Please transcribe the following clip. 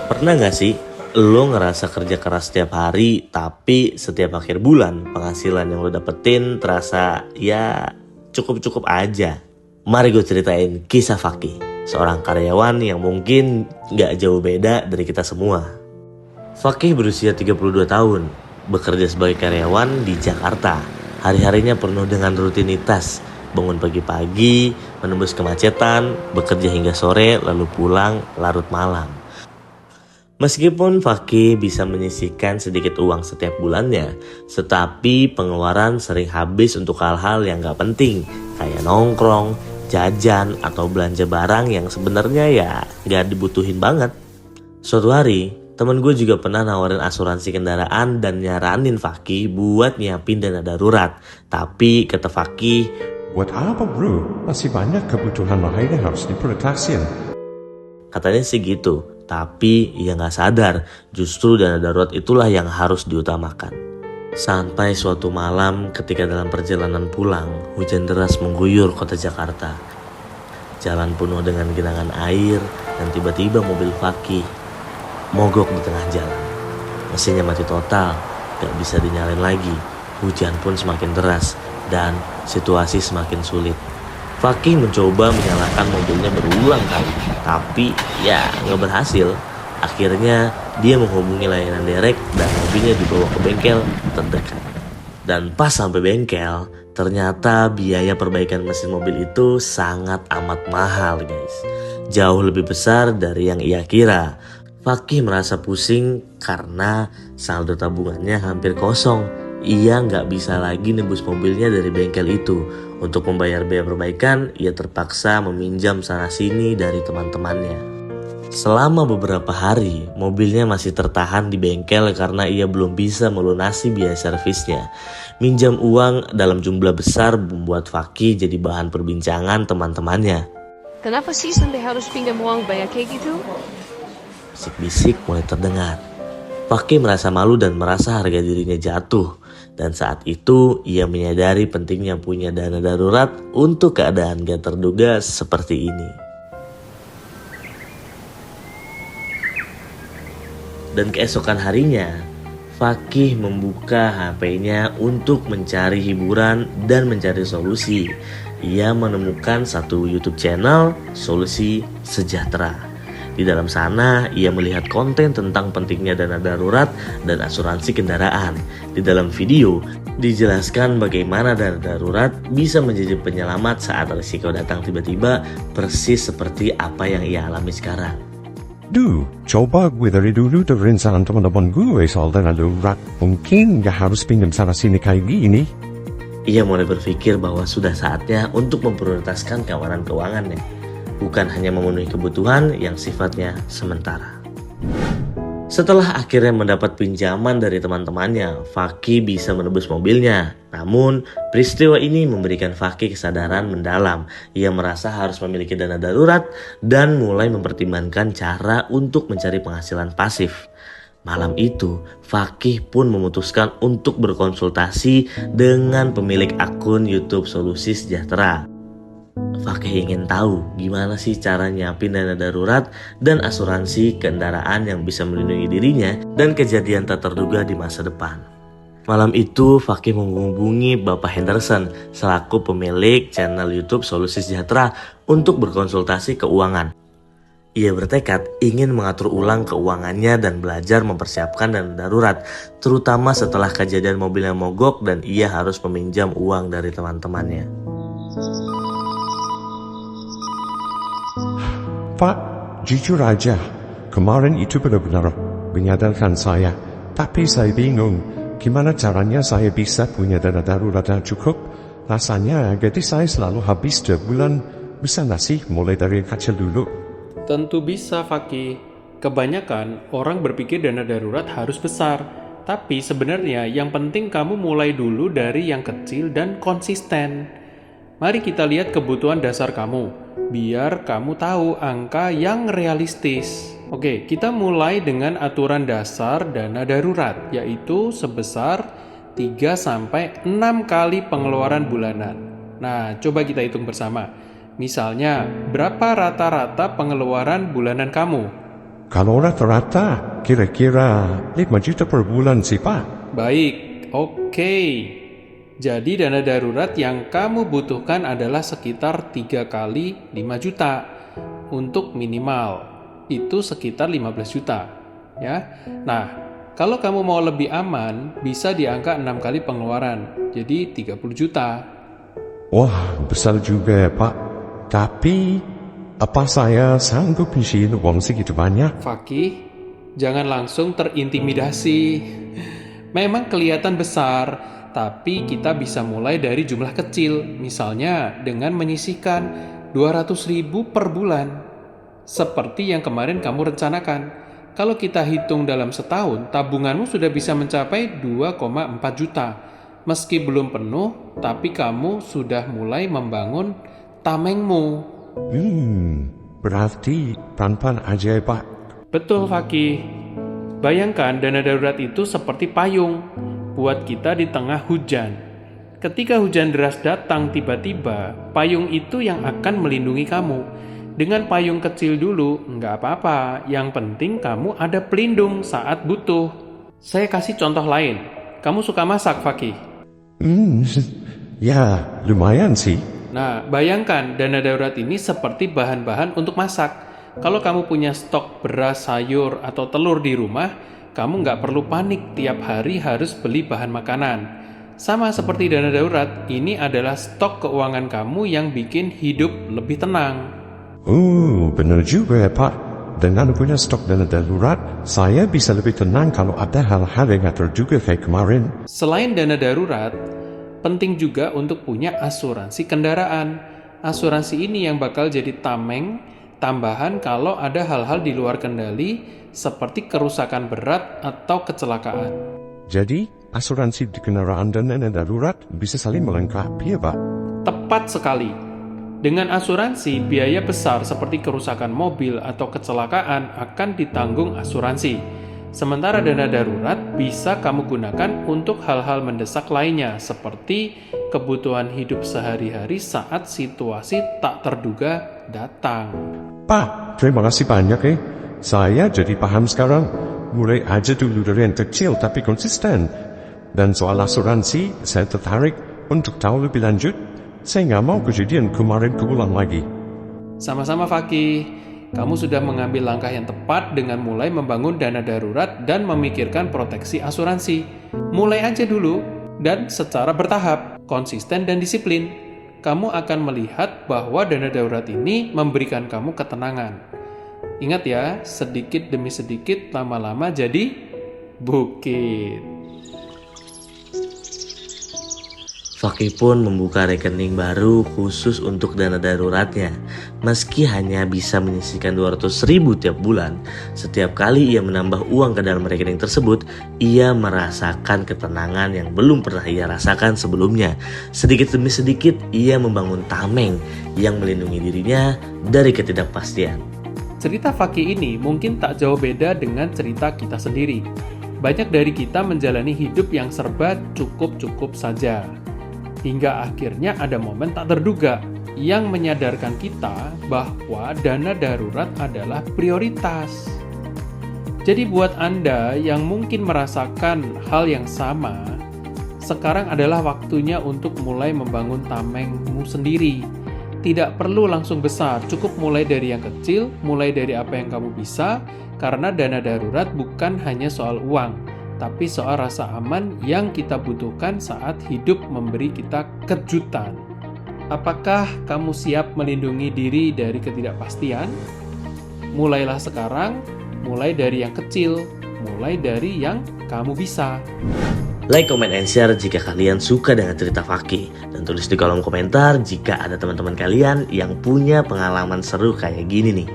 Pernah gak sih lo ngerasa kerja keras setiap hari, tapi setiap akhir bulan penghasilan yang lo dapetin terasa ya cukup-cukup aja? Mari gue ceritain kisah Fakih, seorang karyawan yang mungkin gak jauh beda dari kita semua. Fakih berusia 32 tahun, bekerja sebagai karyawan di Jakarta. Hari-harinya penuh dengan rutinitas, bangun pagi-pagi, menembus kemacetan, bekerja hingga sore, lalu pulang larut malam. Meskipun Fakih bisa menyisihkan sedikit uang setiap bulannya, tetapi pengeluaran sering habis untuk hal-hal yang gak penting, kayak nongkrong, jajan, atau belanja barang yang sebenarnya ya gak dibutuhin banget. Suatu hari, temen gue juga pernah nawarin asuransi kendaraan dan nyaranin Fakih buat nyiapin dana darurat. Tapi kata Fakih, "Buat apa bro? Masih banyak kebutuhan lain yang harus diprioritasin." katanya sih gitu. Tapi ia gak sadar, justru dana darurat itulah yang harus diutamakan. Sampai suatu malam ketika dalam perjalanan pulang, hujan deras mengguyur kota Jakarta. Jalan penuh dengan genangan air dan tiba-tiba mobil Fakih mogok di tengah jalan. Mesinnya mati total, gak bisa dinyalain lagi. Hujan pun semakin deras dan situasi semakin sulit. Fakih mencoba menyalakan mobilnya berulang kali, tapi ya nggak berhasil. Akhirnya dia menghubungi layanan derek dan mobilnya dibawa ke bengkel terdekat. Dan pas sampai bengkel, ternyata biaya perbaikan mesin mobil itu sangat amat mahal guys. Jauh lebih besar dari yang ia kira. Fakih merasa pusing karena saldo tabungannya hampir kosong. Ia nggak bisa lagi nebus mobilnya dari bengkel itu. Untuk membayar biaya perbaikan, ia terpaksa meminjam sana-sini dari teman-temannya. Selama beberapa hari, mobilnya masih tertahan di bengkel karena ia belum bisa melunasi biaya servisnya. Minjam uang dalam jumlah besar membuat Fakih jadi bahan perbincangan teman-temannya. Kenapa sih sampai harus pinjam uang banyak kayak gitu? Bisik-bisik mulai terdengar. Fakih merasa malu dan merasa harga dirinya jatuh. Dan saat itu ia menyadari pentingnya punya dana darurat untuk keadaan gak terduga seperti ini. Dan keesokan harinya, Fakih membuka HP-nya untuk mencari hiburan dan mencari solusi. Ia menemukan satu YouTube channel, Solusi Sejahtera. Di dalam sana, ia melihat konten tentang pentingnya dana darurat dan asuransi kendaraan. Di dalam video, dijelaskan bagaimana dana darurat bisa menjadi penyelamat saat risiko datang tiba-tiba, persis seperti apa yang ia alami sekarang. Coba gue dari dulu dengerin saran teman-teman gue soal dana darurat. Mungkin gak harus pinjam sana-sini kayak gini. Ia mulai berpikir bahwa sudah saatnya untuk memprioritaskan keamanan keuangannya, bukan hanya memenuhi kebutuhan yang sifatnya sementara. Setelah akhirnya mendapat pinjaman dari teman-temannya, Fakih bisa menebus mobilnya. Namun, peristiwa ini memberikan Fakih kesadaran mendalam. Ia merasa harus memiliki dana darurat dan mulai mempertimbangkan cara untuk mencari penghasilan pasif. Malam itu, Fakih pun memutuskan untuk berkonsultasi dengan pemilik akun YouTube Solusi Sejahtera. Fakih ingin tahu gimana sih cara nyiapin dana darurat dan asuransi kendaraan yang bisa melindungi dirinya dan kejadian tak terduga di masa depan. Malam itu Fakih menghubungi Bapak Henderson selaku pemilik channel YouTube Solusi Sejahtera untuk berkonsultasi keuangan. Ia bertekad ingin mengatur ulang keuangannya dan belajar mempersiapkan dana darurat, terutama setelah kejadian mobilnya mogok dan ia harus meminjam uang dari teman-temannya. Pak, jujur aja, kemarin itu benar-benar menyadarkan saya. Tapi saya bingung, gimana caranya saya bisa punya dana darurat yang cukup? Rasanya gaji saya selalu habis setiap bulan. Bisa gak sih mulai dari yang kecil dulu? Tentu bisa, Fakih. Kebanyakan orang berpikir dana darurat harus besar. Tapi sebenarnya yang penting kamu mulai dulu dari yang kecil dan konsisten. Mari kita lihat kebutuhan dasar kamu, biar kamu tahu angka yang realistis. Oke, kita mulai dengan aturan dasar dana darurat, yaitu sebesar 3-6 kali pengeluaran bulanan. Nah, coba kita hitung bersama. Misalnya, berapa rata-rata pengeluaran bulanan kamu? Kalau rata-rata, kira-kira 5 juta per bulan sih, Pak. Baik, oke. Jadi dana darurat yang kamu butuhkan adalah sekitar 3 kali 5 juta untuk minimal. Itu sekitar 15 juta. Ya. Nah, kalau kamu mau lebih aman, bisa di angka 6 kali pengeluaran. Jadi 30 juta. Wah, besar juga ya, Pak. Tapi, apa saya sanggup isiin uang segitu banyak? Fakih, jangan langsung terintimidasi. Memang kelihatan besar, tapi kita bisa mulai dari jumlah kecil. Misalnya dengan menyisihkan 200.000 per bulan. Seperti yang kemarin kamu rencanakan. Kalau kita hitung dalam setahun, tabunganmu sudah bisa mencapai 2,4 juta. Meski belum penuh, tapi kamu sudah mulai membangun tamengmu. Berarti pelan-pelan aja ya, Pak. Betul, Fakih. Bayangkan dana darurat itu seperti payung buat kita di tengah hujan. Ketika hujan deras datang tiba-tiba, payung itu yang akan melindungi kamu. Dengan payung kecil dulu, nggak apa-apa. Yang penting kamu ada pelindung saat butuh. Saya kasih contoh lain. Kamu suka masak, Fakih? Ya, lumayan sih. Nah, bayangkan dana darurat ini seperti bahan-bahan untuk masak. Kalau kamu punya stok beras, sayur, atau telur di rumah, kamu nggak perlu panik tiap hari harus beli bahan makanan. Sama seperti dana darurat, ini adalah stok keuangan kamu yang bikin hidup lebih tenang. Benar juga ya, Pak. Dengan punya stok dana darurat, saya bisa lebih tenang kalau ada hal-hal yang gak terduga kayak kemarin. Selain dana darurat, penting juga untuk punya asuransi kendaraan. Asuransi ini yang bakal jadi tameng tambahan kalau ada hal-hal di luar kendali seperti kerusakan berat atau kecelakaan. Jadi, asuransi di kendaraan dan dana darurat bisa saling melengkapi ya, Pak? Tepat sekali. Dengan asuransi, biaya besar seperti kerusakan mobil atau kecelakaan akan ditanggung asuransi. Sementara dana darurat bisa kamu gunakan untuk hal-hal mendesak lainnya seperti kebutuhan hidup sehari-hari saat situasi tak terduga datang. Pak, terima kasih banyak ya. Saya jadi paham sekarang. Mulai aja dulu dari yang kecil tapi konsisten. Dan soal asuransi, saya tertarik untuk tahu lebih lanjut. Saya nggak mau kejadian kemarin keulang lagi. Sama-sama, Fakih. Kamu sudah mengambil langkah yang tepat dengan mulai membangun dana darurat dan memikirkan proteksi asuransi. Mulai aja dulu dan secara bertahap, konsisten dan disiplin. Kamu akan melihat bahwa dana darurat ini memberikan kamu ketenangan. Ingat ya, sedikit demi sedikit lama-lama jadi bukit. Fakih pun membuka rekening baru khusus untuk dana daruratnya. Meski hanya bisa menyisihkan 200.000 tiap bulan, setiap kali ia menambah uang ke dalam rekening tersebut, ia merasakan ketenangan yang belum pernah ia rasakan sebelumnya. Sedikit demi sedikit, ia membangun tameng yang melindungi dirinya dari ketidakpastian. Cerita Fakih ini mungkin tak jauh beda dengan cerita kita sendiri. Banyak dari kita menjalani hidup yang serba cukup-cukup saja. Hingga akhirnya ada momen tak terduga yang menyadarkan kita bahwa dana darurat adalah prioritas. Jadi buat Anda yang mungkin merasakan hal yang sama, sekarang adalah waktunya untuk mulai membangun tamengmu sendiri. Tidak perlu langsung besar, cukup mulai dari yang kecil, mulai dari apa yang kamu bisa, karena dana darurat bukan hanya soal uang, tapi soal rasa aman yang kita butuhkan saat hidup memberi kita kejutan. Apakah kamu siap melindungi diri dari ketidakpastian? Mulailah sekarang, mulai dari yang kecil, mulai dari yang kamu bisa. Like, comment, and share jika kalian suka dengan cerita Fakih. Dan tulis di kolom komentar jika ada teman-teman kalian yang punya pengalaman seru kayak gini nih.